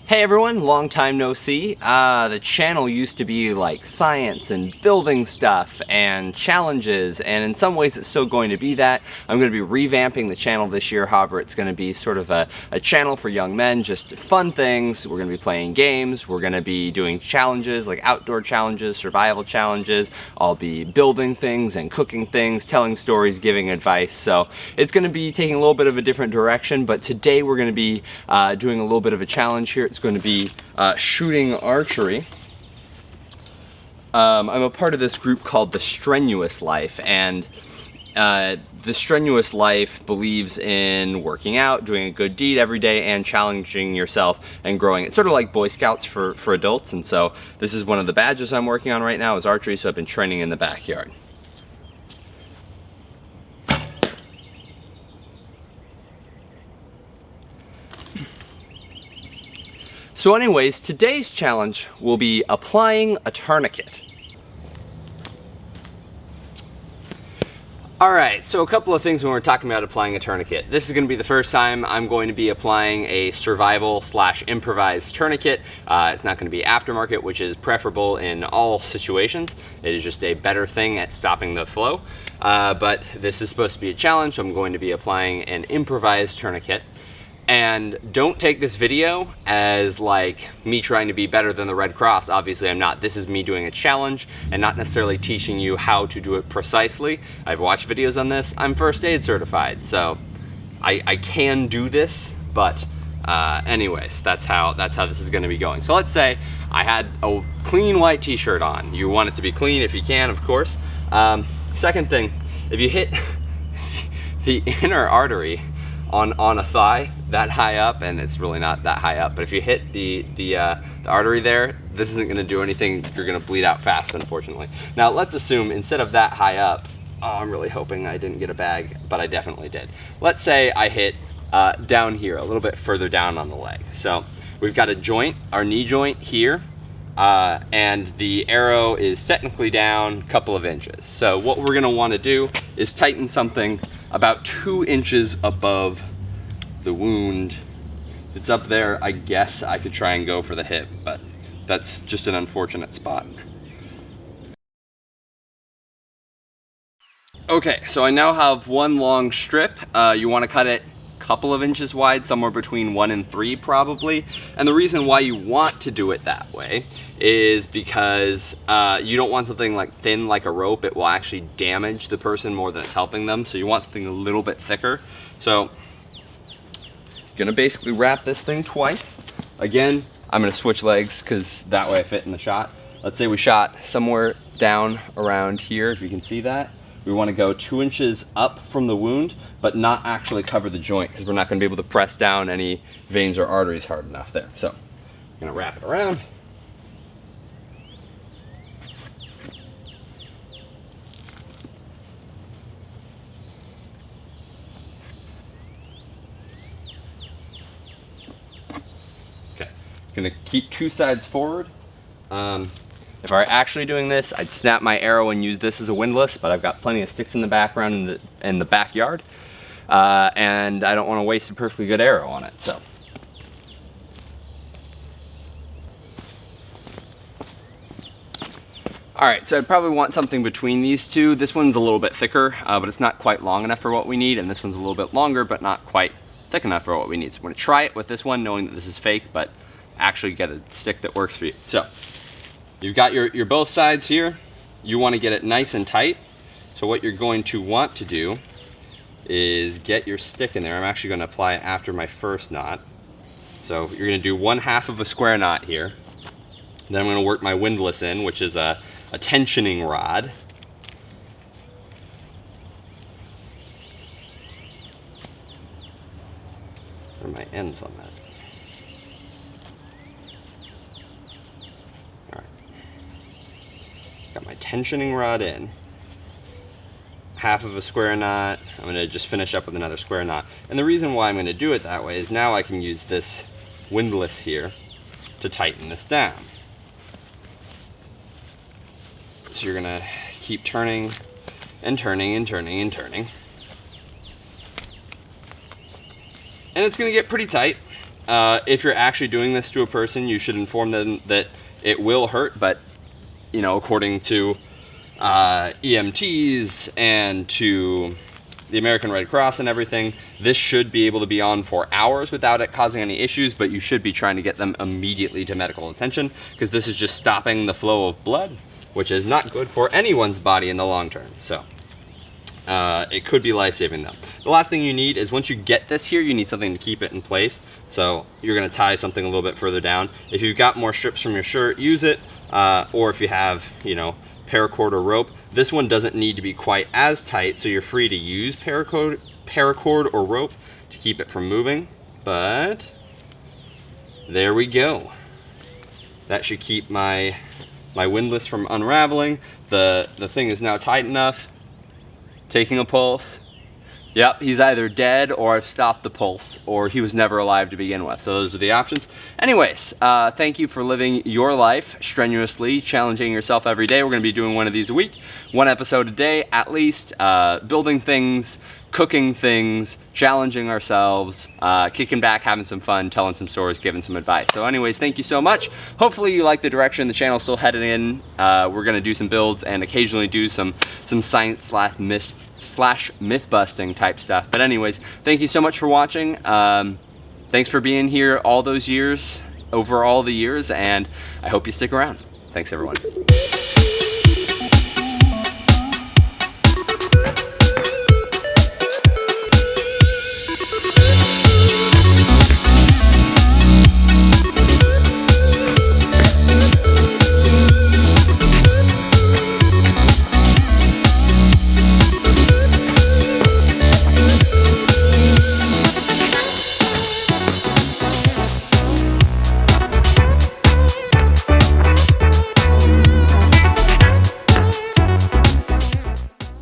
Hey everyone, long time no see. The channel used to be like science and building stuff and challenges, and in some ways it's still going to be that. I'm going to be revamping the channel this year. However, it's going to be sort of a channel for young men, just fun things. We're going to be playing games, we're going to be doing challenges like outdoor challenges, survival challenges. I'll be building things and cooking things, telling stories, giving advice. So it's going to be taking a little bit of a different direction, but today we're going to be doing a little bit of a challenge here. It's going to be shooting archery. I'm a part of this group called The Strenuous Life, and The Strenuous Life believes in working out, doing a good deed every day, and challenging yourself and growing. It's sort of like Boy Scouts for adults, and so this is one of the badges I'm working on right now is archery, so I've been training in the backyard. So anyways, today's challenge will be applying a tourniquet. Alright, so a couple of things when we're talking about applying a tourniquet. This is going to be the first time I'm going to be applying a survival/improvised tourniquet. It's not going to be aftermarket, which is preferable in all situations. It is just a better thing at stopping the flow. But this is supposed to be a challenge, so I'm going to be applying an improvised tourniquet. And don't take this video as like me trying to be better than the Red Cross. Obviously I'm not. This is me doing a challenge and not necessarily teaching you how to do it precisely. I've watched videos on this. I'm first aid certified, so I can do this, but anyways, that's how this is gonna be going. So let's say I had a clean white t-shirt on. You want it to be clean if you can, of course. Second thing, if you hit the inner artery on a thigh that high up, and it's really not that high up, but if you hit the artery there, this isn't going to do anything. You're going to bleed out fast, unfortunately. Now let's assume instead of that high up, I'm really hoping I didn't get a bag, but I definitely did. Let's say I hit down here, a little bit further down on the leg. So we've got a joint, our knee joint here, and the arrow is technically down a couple of inches. So what we're going to want to do is tighten something about 2 inches above the wound. If it's up there, I guess I could try and go for the hip, but that's just an unfortunate spot. Okay, so I now have one long strip. You want to cut it a couple of inches wide, somewhere between 1 and 3 probably. And the reason why you want to do it that way is because you don't want something like thin like a rope. It will actually damage the person more than it's helping them. So you want something a little bit thicker. So gonna basically wrap this thing twice. Again, I'm gonna switch legs because that way I fit in the shot. Let's say we shot somewhere down around here, if you can see that. We want to go 2 inches up from the wound, but not actually cover the joint because we're not going to be able to press down any veins or arteries hard enough there. So I'm going to wrap it around. Okay, going to keep 2 sides forward. If I were actually doing this, I'd snap my arrow and use this as a windlass, but I've got plenty of sticks in the background in the backyard, and I don't want to waste a perfectly good arrow on it. So, all right, so I'd probably want something between these two. This one's a little bit thicker, but it's not quite long enough for what we need, and this one's a little bit longer, but not quite thick enough for what we need. So I'm going to try it with this one, knowing that this is fake, but actually get a stick that works for you. So you've got your both sides here. You want to get it nice and tight. So what you're going to want to do is get your stick in there. I'm actually going to apply it after my first knot. So you're going to do 1/2 of a square knot here. Then I'm going to work my windlass in, which is a tensioning rod. Where are my ends on that? Got my tensioning rod in, 1/2 of a square knot. I'm going to just finish up with another square knot. And the reason why I'm going to do it that way is now I can use this windlass here to tighten this down. So you're going to keep turning and turning and turning and turning. And it's going to get pretty tight. if you're actually doing this to a person, you should inform them that it will hurt, but you know, according to EMTs and to the American Red Cross and everything, this should be able to be on for hours without it causing any issues, but you should be trying to get them immediately to medical attention, because this is just stopping the flow of blood, which is not good for anyone's body in the long term. So it could be life-saving though. The last thing you need is, once you get this here, you need something to keep it in place. So you're gonna tie something a little bit further down. If you've got more strips from your shirt, use it. Or if you have, you know, paracord or rope. This one doesn't need to be quite as tight, so you're free to use paracord or rope to keep it from moving. But there we go. That should keep my windlass from unraveling. The thing is now tight enough. Taking a pulse. Yep, he's either dead, or I've stopped the pulse, or he was never alive to begin with. So those are the options. Anyways, thank you for living your life strenuously, challenging yourself every day. We're going to be doing one of these a week, one episode a day at least, building things, cooking things, challenging ourselves, kicking back, having some fun, telling some stories, giving some advice. So anyways, thank you so much. Hopefully you like the direction the channel's still headed in. We're going to do some builds and occasionally do some science slash myth busting type stuff. But anyways, thank you so much for watching. Thanks for being here all those years, over all the years, and I hope you stick around. Thanks everyone.